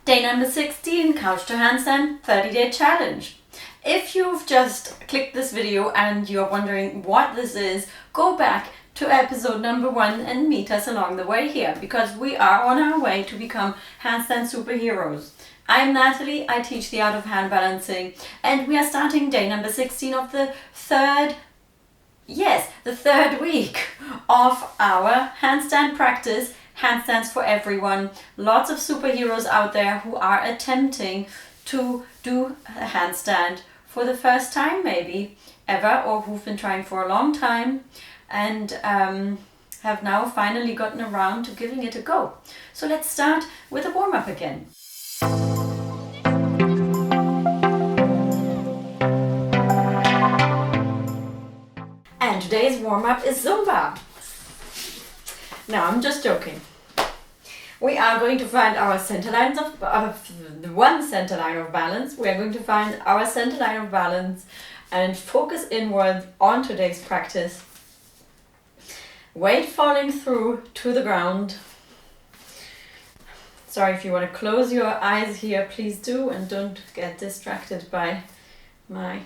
Day number 16, Couch to Handstand 30-day challenge. If you've just clicked this video and you're wondering what this is, go back to episode number 1 and meet us along the way here, because we are on our way to become handstand superheroes. I'm Natalie, I teach the Art of Handbalancing, and we are starting day number 16 of the third week of our handstand practice. Handstands for everyone. Lots of superheroes out there who are attempting to do a handstand for the first time, maybe ever, or who've been trying for a long time and have now finally gotten around to giving it a go. So let's start with a warm-up again. And today's warm-up is Zumba. No, I'm just joking. We are going to find our center lines of one center line of balance. We are going to find our center line of balance and focus inward on today's practice. Weight falling through to the ground. Sorry, if you want to close your eyes here, please do, and don't get distracted by my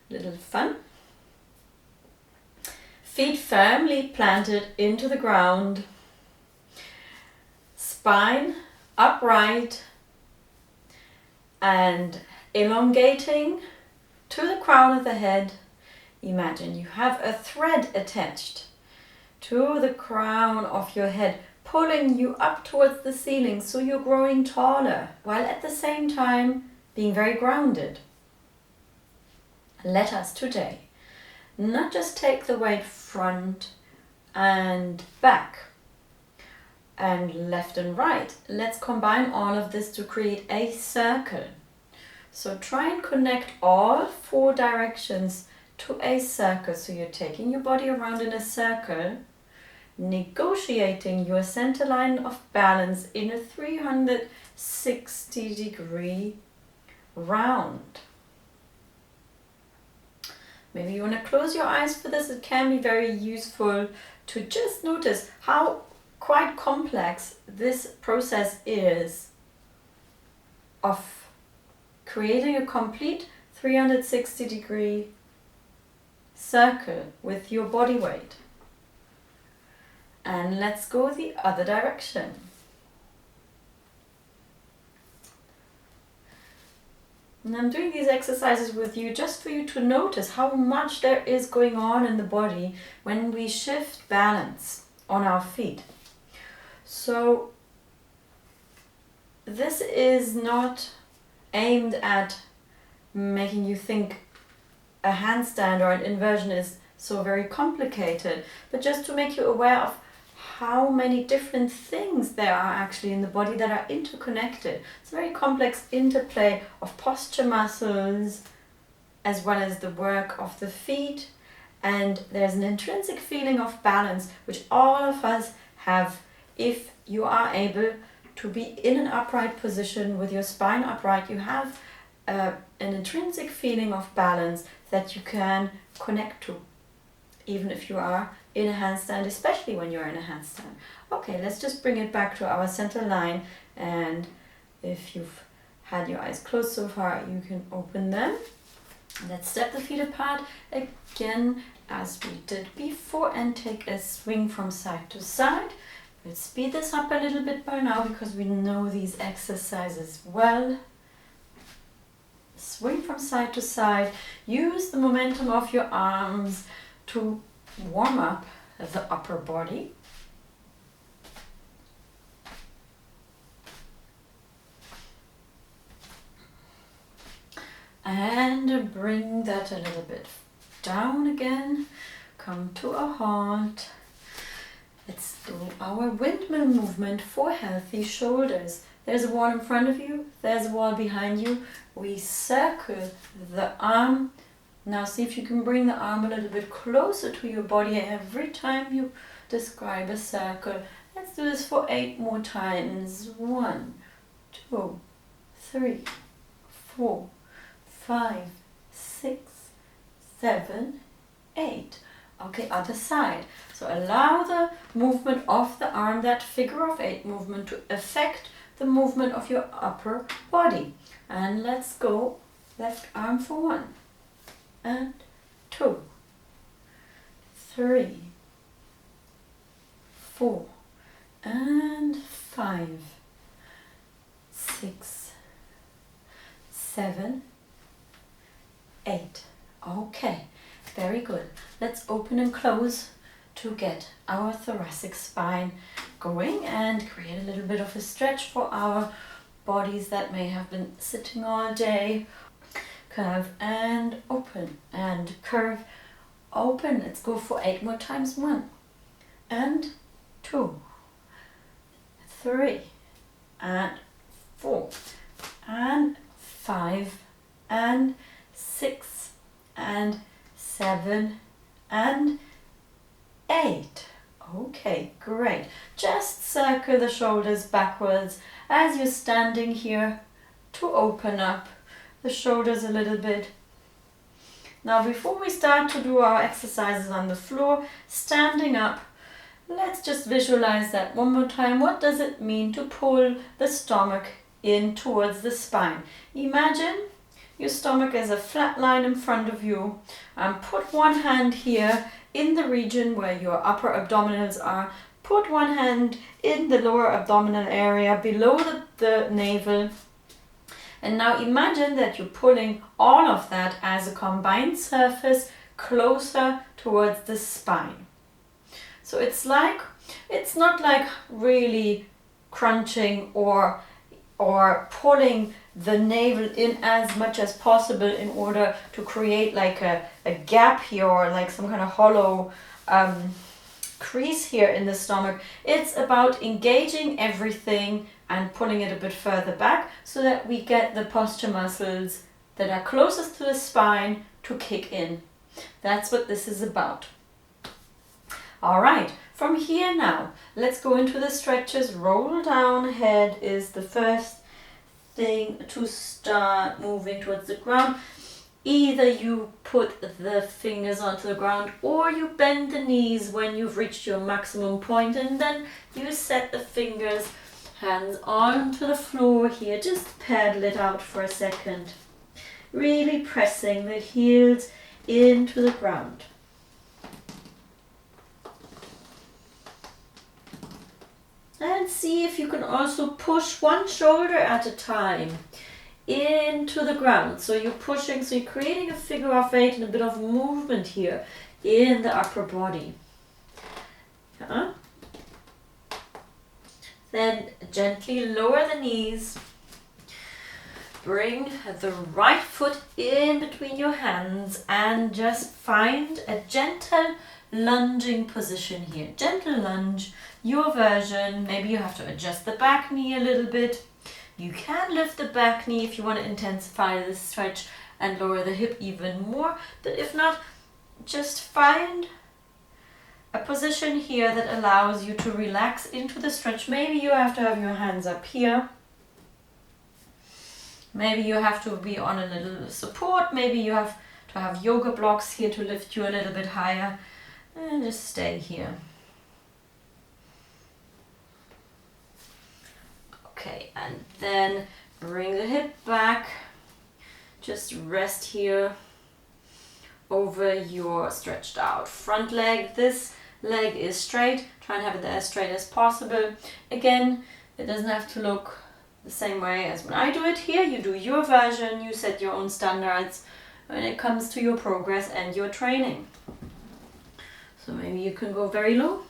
little fun. Feet firmly planted into the ground. Spine upright and elongating to the crown of the head. Imagine you have a thread attached to the crown of your head, pulling you up towards the ceiling, so you're growing taller while at the same time being very grounded. Let us today not just take the weight front and back and left and right. Let's combine all of this to create a circle. So try and connect all 4 directions to a circle. So you're taking your body around in a circle, negotiating your center line of balance in a 360-degree round. Maybe you want to close your eyes for this. It can be very useful to just notice how quite complex this process is of creating a complete 360-degree circle with your body weight. And let's go the other direction. And I'm doing these exercises with you just for you to notice how much there is going on in the body when we shift balance on our feet. So this is not aimed at making you think a handstand or an inversion is so very complicated, but just to make you aware of how many different things there are actually in the body that are interconnected. It's a very complex interplay of posture muscles as well as the work of the feet, and there's an intrinsic feeling of balance which all of us have if you are able to be in an upright position with your spine upright. You have an intrinsic feeling of balance that you can connect to, even if you are in a handstand, especially when you're in a handstand. Okay, let's just bring it back to our center line, and if you've had your eyes closed so far, you can open them. Let's step the feet apart again as we did before and take a swing from side to side. We'll speed this up a little bit by now because we know these exercises well. Swing from side to side. Use the momentum of your arms to warm up the upper body. And bring that a little bit down again. Come to a halt. Let's do our windmill movement for healthy shoulders. There's a wall in front of you, there's a wall behind you. We circle the arm. Now see if you can bring the arm a little bit closer to your body every time you describe a circle. Let's do this for 8 more times. 1, 2, 3, 4, 5, 6, 7, 8. Okay, other side. So allow the movement of the arm, that figure of 8 movement, to affect the movement of your upper body. And let's go left arm for 1 and 2, 3, 4 and 5, 6, 7, 8. Okay, very good. Let's open and close to get our thoracic spine going and create a little bit of a stretch for our bodies that may have been sitting all day. Curve and open and curve, open. Let's go for 8 more times. 1 and 2, 3 and 4 and 5 and 6 and 7 and 8. Okay, great. Just circle the shoulders backwards as you're standing here to open up the shoulders a little bit. Now, before we start to do our exercises on the floor, standing up, let's just visualize that one more time. What does it mean to pull the stomach in towards the spine? Imagine your stomach as a flat line in front of you, and put one hand here in the region where your upper abdominals are. Put one hand in the lower abdominal area below the navel. And now imagine that you're pulling all of that as a combined surface closer towards the spine. So it's not like really crunching or pulling the navel in as much as possible in order to create like a gap here or like some kind of hollow crease here in the stomach. It's about engaging everything and pulling it a bit further back so that we get the posture muscles that are closest to the spine to kick in. That's what this is about. All right, from here now, let's go into the stretches. Roll down, head is the first thing to start moving towards the ground. Either you put the fingers onto the ground or you bend the knees when you've reached your maximum point, and then you set the fingers, hands onto the floor here. Just paddle it out for a second. Really pressing the heels into the ground. And see if you can also push one shoulder at a time into the ground. So you're pushing, so you're creating a figure of 8 and a bit of movement here in the upper body. Then gently lower the knees. Bring the right foot in between your hands and just find a gentle lunging position here. Gentle lunge, your version. Maybe you have to adjust the back knee a little bit. You can lift the back knee if you want to intensify the stretch and lower the hip even more. But if not, just find a position here that allows you to relax into the stretch. Maybe you have to have your hands up here. Maybe you have to be on a little support. Maybe you have to have yoga blocks here to lift you a little bit higher. And just stay here. Okay, and then bring the hip back. Just rest here over your stretched out front leg. This leg is straight. Try and have it as straight as possible. Again, it doesn't have to look the same way as when I do it here. You do your version, you set your own standards when it comes to your progress and your training. So maybe you can go very low.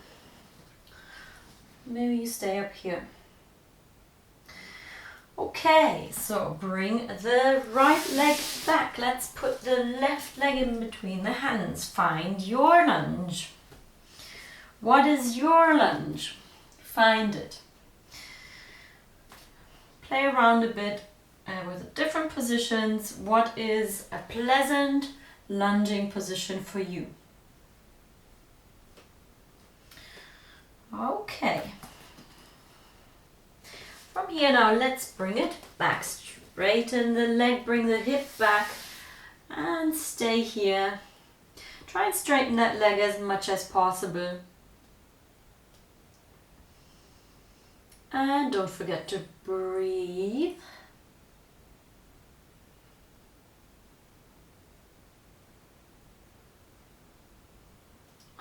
Maybe you stay up here. Okay, so bring the right leg back. Let's put the left leg in between the hands. Find your lunge. What is your lunge? Find it. Play around a bit with different positions. What is a pleasant lunging position for you? Okay. From here now, let's bring it back. Straighten the leg, bring the hip back and stay here. Try and straighten that leg as much as possible. And don't forget to breathe.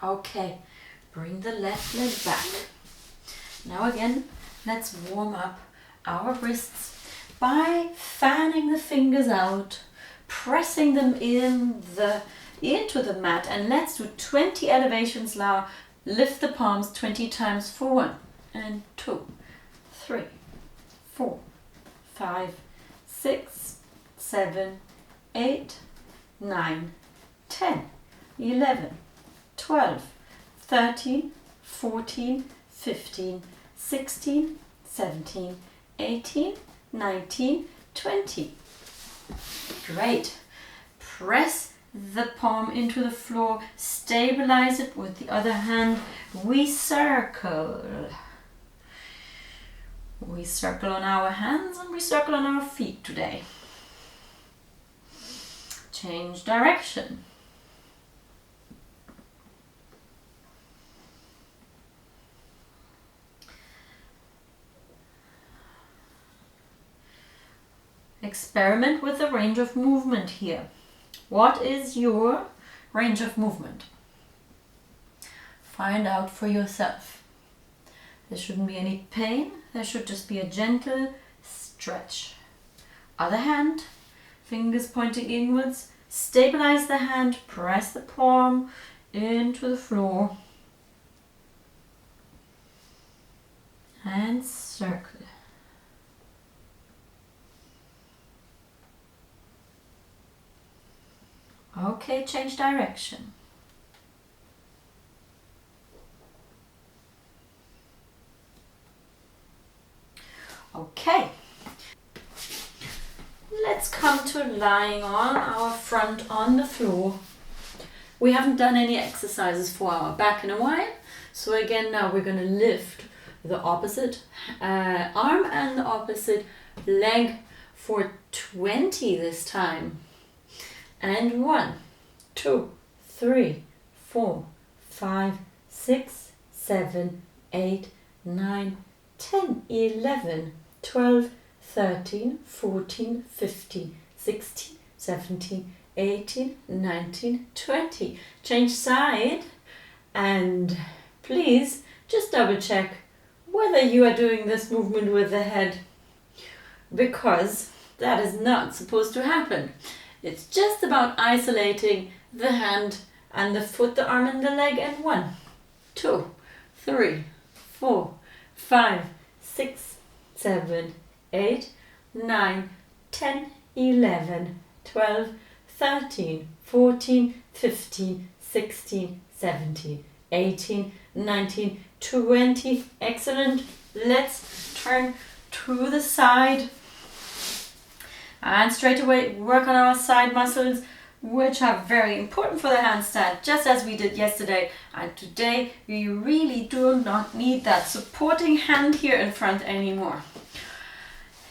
Okay, bring the left leg back. Now again, let's warm up our wrists by fanning the fingers out, pressing them into the mat, and let's do 20 elevations now. Lift the palms 20 times for 1 and 2, 3, 4, 5, 6, 7, 8, 9, 10, 11, 12, 13, 14, 15, 16, 17, 18, 19, 20. Great. Press the palm into the floor, stabilize it with the other hand. We circle. We circle on our hands and we circle on our feet today. Change direction. Experiment with the range of movement here. What is your range of movement? Find out for yourself. There shouldn't be any pain. There should just be a gentle stretch. Other hand, fingers pointing inwards. Stabilize the hand. Press the palm into the floor. And circle. Okay, change direction. Okay, let's come to lying on our front on the floor. We haven't done any exercises for our back in a while, so again now we're going to lift the opposite arm and the opposite leg for 20 this time. And 1, 2, 3, 4, 5, 6, 7, 8, 9, 10, 11, 12, 13, 14, 15, 16, 17, 18, 19, 20. Change side and please just double check whether you are doing this movement with the head, because that is not supposed to happen. It's just about isolating the hand and the foot, the arm and the leg, and 1, 2, 3, 4, 5, 6, 7, 8, 9, 10, 11, 12, 13, 14, 15, 16, 17, 18, 19, 20. Excellent. Let's turn to the side. And straight away work on our side muscles, which are very important for the handstand, just as we did yesterday. And today we really do not need that supporting hand here in front anymore.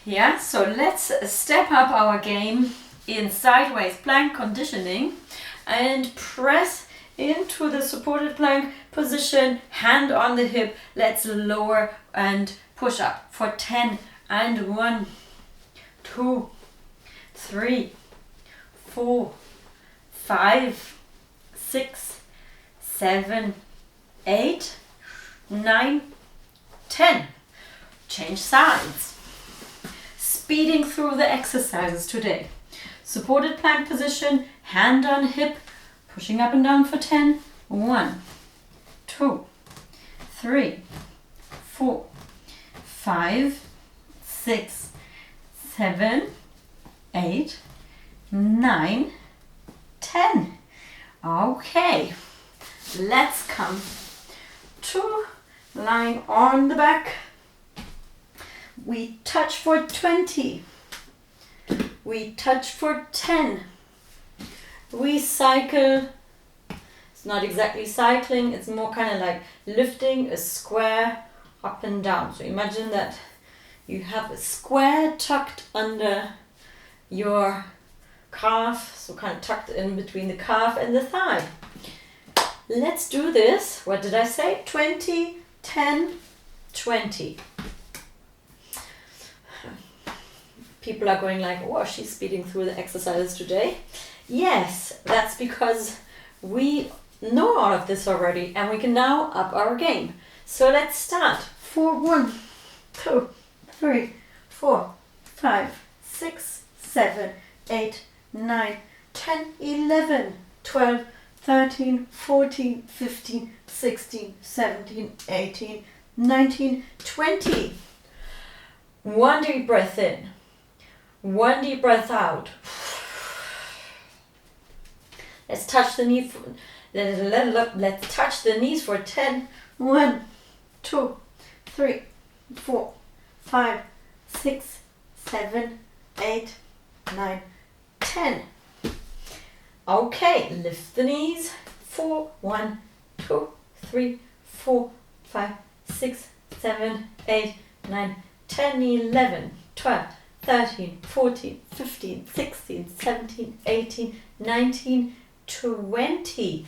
Yeah, so let's step up our game in sideways plank conditioning and press into the supported plank position, hand on the hip. Let's lower and push up for 10 and 1, 2, 3, 4, 5, 6, 7, 8, 9, 10. Change sides. Speeding through the exercises today. Supported plank position, hand on hip, pushing up and down for 10. 1, 2, 3, 4, 5, 6, 7, 8, 9, 10. Okay, let's come to lying on the back. We touch for 20. We touch for 10. We cycle. It's not exactly cycling, it's more kind of like lifting a square up and down. So imagine that you have a square tucked under your calf, so kind of tucked in between the calf and the thigh. Let's do this. What did I say? 20, 10, 20. People are going like, oh, she's speeding through the exercises today. Yes, that's because we know all of this already and we can now up our game. So let's start. 4, 1, 2, 3, 4, 5, 6, 7, 8, 9, 10, 11, 12, 13, 14, 15, 16, 17, 18, 19, 20. One deep breath in. One deep breath out. Let's touch the knee. Let's touch the knees for 10. 1, 2, 3, 4, 5, 6, 7, 8, 9, 10. Okay, lift the knees. 4, 1, 2, 3, 4, 5, 6, 7, 8, 9, 10, 11, 12, 13, 14, 15, 16, 17, 18, 19, 20.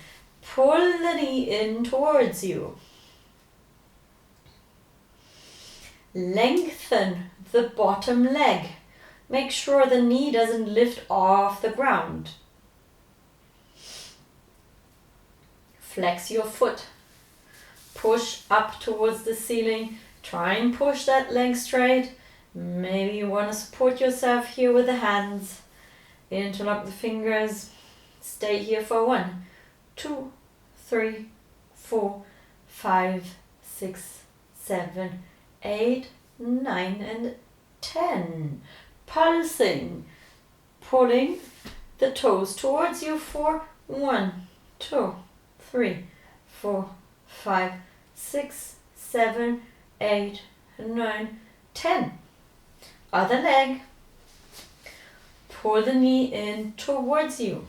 Pull the knee in towards you. Lengthen the bottom leg. Make sure the knee doesn't lift off the ground. Flex your foot. Push up towards the ceiling. Try and push that leg straight. Maybe you want to support yourself here with the hands. Interlock the fingers. Stay here for 1, 2, 3, 4, 5, 6, 7, 8, 9, and 10. Pulsing. Pulling the toes towards you for 1, 2, 3, 4, 5, 6, 7, 8, 9, 10. Other leg. Pull the knee in towards you.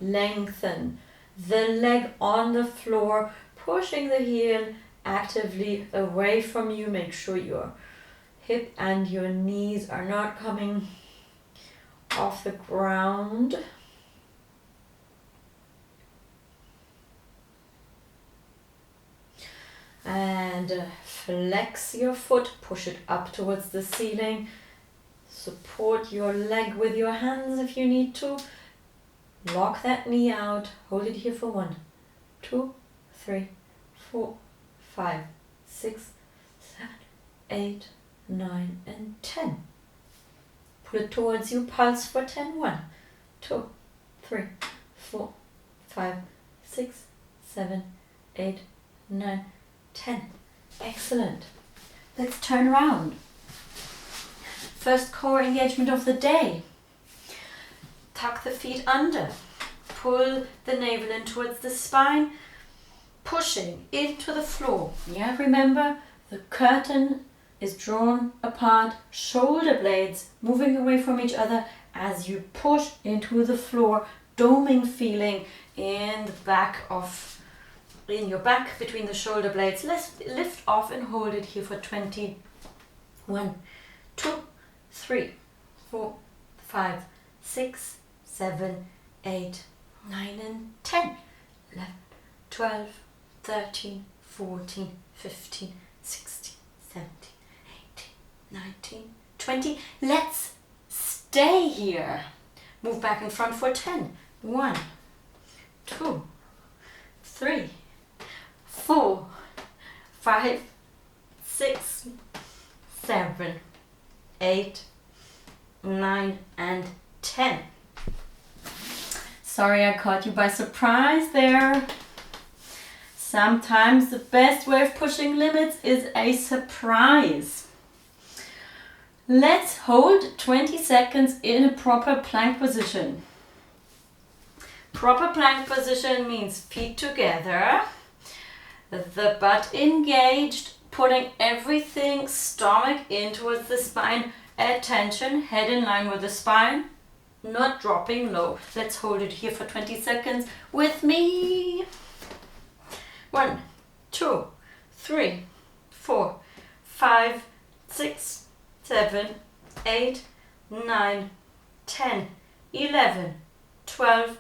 Lengthen the leg on the floor, pushing the heel actively away from you. Make sure your hip and your knees are not coming off the ground. And flex your foot, push it up towards the ceiling. Support your leg with your hands if you need to. Lock that knee out. Hold it here for 1, 2, 3, 4, 5, 6, 7, 8, 9, and 10. Pull it towards you. Pulse for 10. 1, 2, 3, 4, 5, 6, 7, 8, 9, 10. Excellent. Let's turn around. First core engagement of the day. Tuck the feet under. Pull the navel in towards the spine. Pushing into the floor. Yeah, remember the curtain is drawn apart. Shoulder blades moving away from each other as you push into the floor. Doming feeling in your back between the shoulder blades. Let's lift off and hold it here for 20. 1, 2, 3, 4, 5, 6, 7, 8, 9, and 10. 11, 12, 13, 14, 15, 16, 17, 18, 19, 20. Let's stay here. Move back in front for 10. 1, 2, 3, 4, 5, 6, 7, 8, 9, and 10. Sorry I caught you by surprise there. Sometimes the best way of pushing limits is a surprise. Let's hold 20 seconds in a proper plank position. Proper plank position means feet together, the butt engaged, putting everything, stomach in towards the spine, attention, head in line with the spine, not dropping low. Let's hold it here for 20 seconds with me. 1, 2, 3, 4, 5, 6, 7, 8, 9, 10, 11, 12,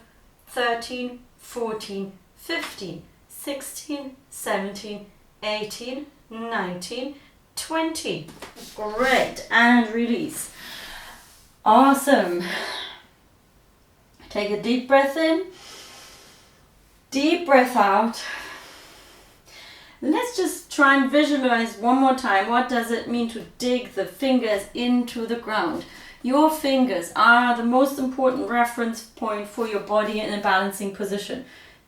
13, 14, 15, 16, 17, 18, 19, 20. Great. And release. Awesome. Take a deep breath in, deep breath out. Let's just try and visualize one more time. What does it mean to dig the fingers into the ground? Your fingers are the most important reference point for your body in a balancing position.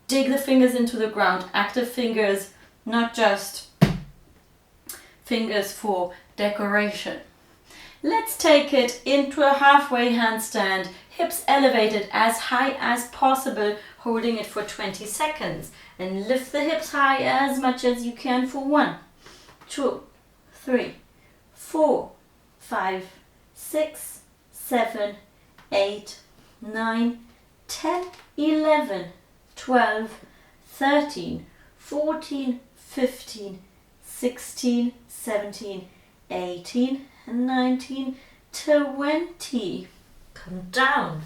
Dig the fingers into the ground. Active fingers, not just fingers for decoration. Let's take it into a halfway handstand, hips elevated as high as possible, holding it for 20 seconds. And lift the hips high as much as you can for 1, 2, 3, 4, 5, 6, 7, 8, 9, 10, 11, 12, 13, 14, 15, 16, 17, 18, 19, 20. Come down.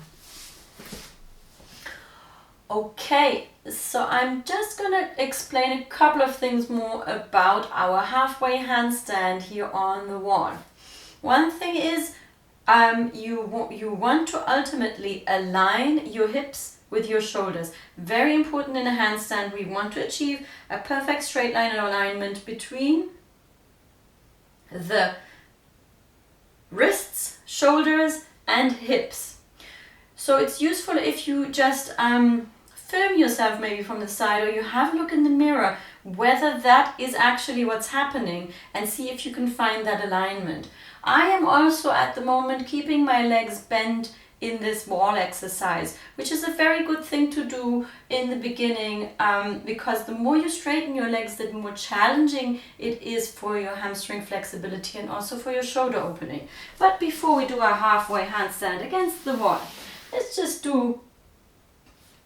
Okay, so I'm just going to explain a couple of things more about our halfway handstand here on the wall. One thing is you want to ultimately align your hips with your shoulders. Very important in a handstand. We want to achieve a perfect straight line alignment between the wrists, shoulders and hips. So it's useful if you just film yourself maybe from the side, or you have a look in the mirror whether that is actually what's happening, and see if you can find that alignment. I am also at the moment keeping my legs bent in this wall exercise, which is a very good thing to do in the beginning, because the more you straighten your legs, the more challenging it is for your hamstring flexibility and also for your shoulder opening. But before we do our halfway handstand against the wall, let's just do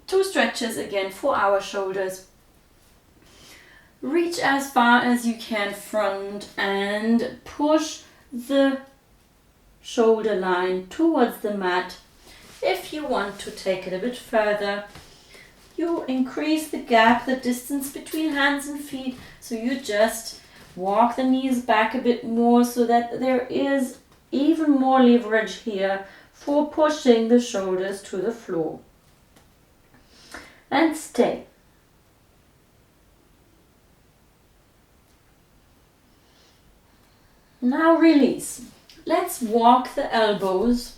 2 stretches again for our shoulders. Reach as far as you can front and push the shoulder line towards the mat. If you want to take it a bit further, you increase the gap, the distance between hands and feet, so you just walk the knees back a bit more so that there is even more leverage here for pushing the shoulders to the floor. And stay. Now release. Let's walk the elbows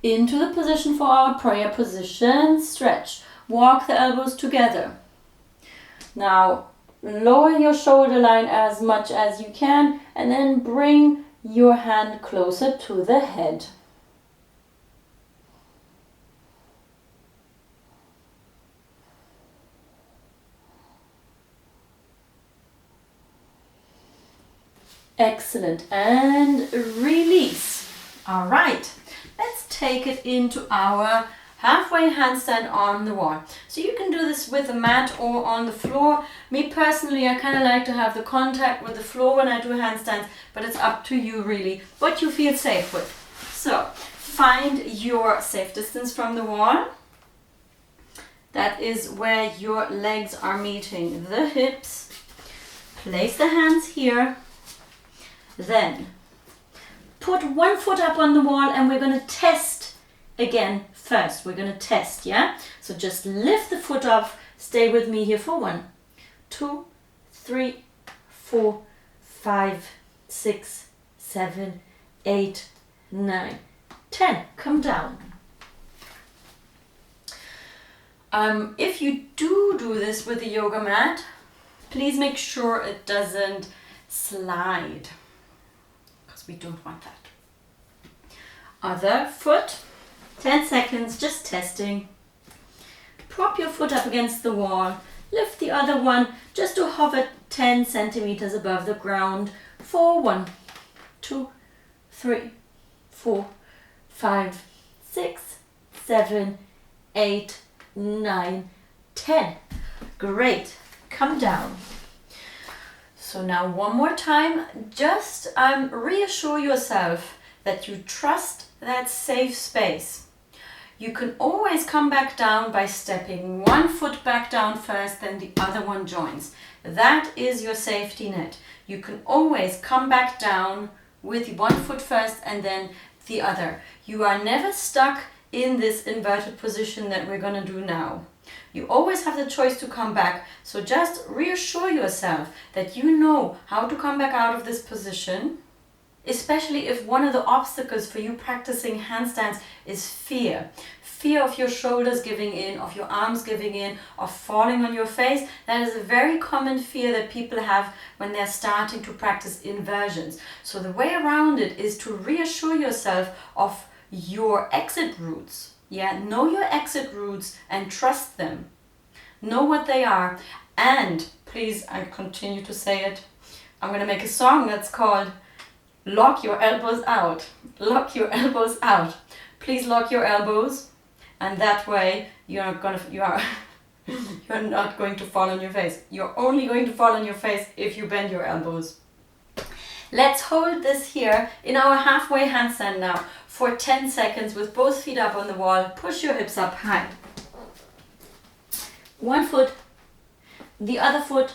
into the position for our prayer position. Stretch. Walk the elbows together. Now lower your shoulder line as much as you can, and then bring your hand closer to the head. Excellent. And release. All right. Let's take it into our halfway handstand on the wall. So you can do this with a mat or on the floor. Me personally, I kind of like to have the contact with the floor when I do handstands, but it's up to you really what you feel safe with. So find your safe distance from the wall. That is where your legs are meeting the hips. Place the hands here. Then put one foot up on the wall, and we're going to test again first. We're going to test, yeah? So just lift the foot up. Stay with me here for 1, 2, 3, 4, 5, 6, 7, 8, 9, 10. Come down. If you do this with the yoga mat, please make sure it doesn't slide, because we don't want that. Other foot, 10 seconds, just testing. Prop your foot up against the wall. Lift the other one just to hover 10 centimeters above the ground for 1, 2, 3, 4, 5, 6, 7, 8, 9, 10. Great. Come down. So now one more time, just reassure yourself that you trust that safe space. You can always come back down by stepping one foot back down first, then the other one joins. That is your safety net. You can always come back down with one foot first and then the other. You are never stuck in this inverted position that we're going to do now. You always have the choice to come back. So just reassure yourself that you know how to come back out of this position, especially if one of the obstacles for you practicing handstands is fear. Fear of your shoulders giving in, of your arms giving in, of falling on your face. That is a very common fear that people have when they're starting to practice inversions. So the way around it is to reassure yourself of your exit routes. Yeah, know your exit routes and trust them. Know what they are. And please, I continue to say it, I'm going to make a song that's called Lock Your Elbows Out. Lock your elbows out. Please lock your elbows. And that way you are not going to fall on your face. You're only going to fall on your face if you bend your elbows. Let's hold this here in our halfway handstand now for 10 seconds with both feet up on the wall. Push your hips up high. One foot, the other foot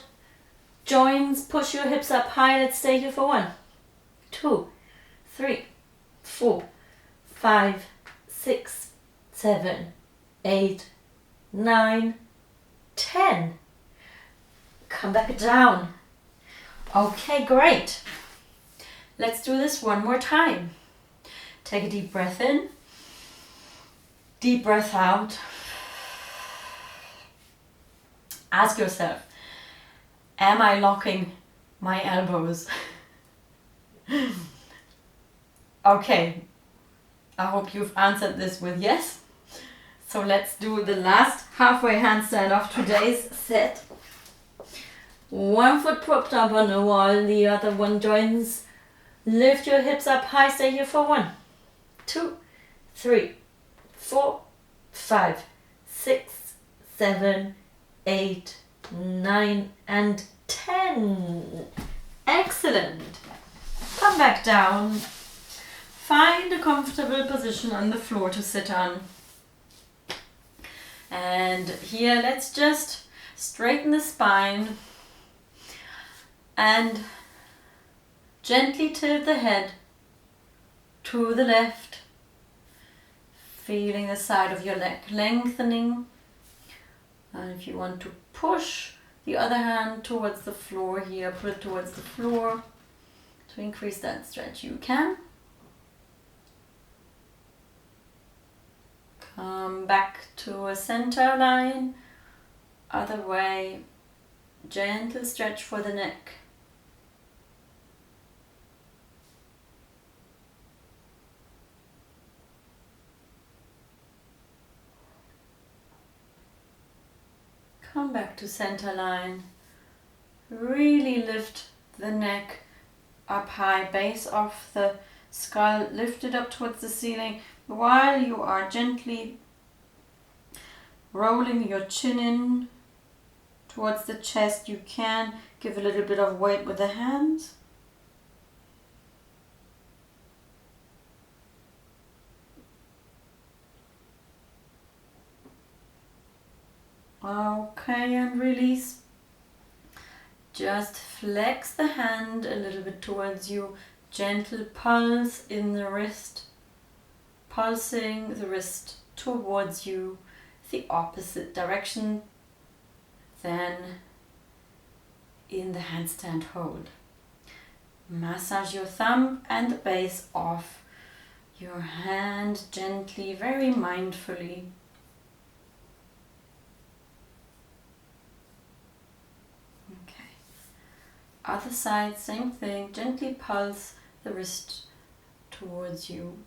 joins, push your hips up high. Let's stay here for 1, 2, 3, 4, 5, 6, 7, 8, 9, 10. Come back down. Okay, great. Let's do this one more time. Take a deep breath in. Deep breath out. Ask yourself, am I locking my elbows? Okay, I hope you've answered this with yes. So let's do the last halfway handstand of today's set. One foot propped up on the wall, the other one joins. Lift your hips up high, stay here for 1, 2, 3, 4, 5, 6, 7, 8, 9, and 10. Excellent. Come back down. Find a comfortable position on the floor to sit on. And here, let's just straighten the spine and gently tilt the head to the left, feeling the side of your neck lengthening. And if you want to push the other hand towards the floor here, pull it towards the floor to increase that stretch, you can. Come back to a center line, other way, gentle stretch for the neck. Come back to center line, really lift the neck up high, base of the skull lifted up towards the ceiling, while you are gently rolling your chin in towards the chest. You can give a little bit of weight with the hands. Okay, and release. Just flex the hand a little bit towards you. Gentle pulse in the wrist. Pulsing the wrist towards you, the opposite direction than in the handstand hold. Massage your thumb and the base of your hand gently, very mindfully. Okay. Other side, same thing. Gently pulse the wrist towards you.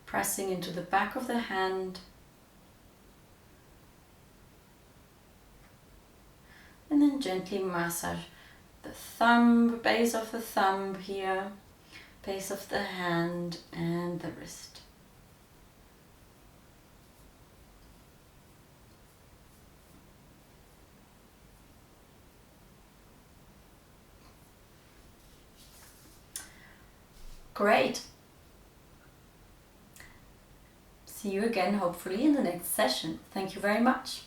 Pressing into the back of the hand. And then gently massage the thumb, base of the thumb here, base of the hand and the wrist. Great. See you again, hopefully, in the next session. Thank you very much.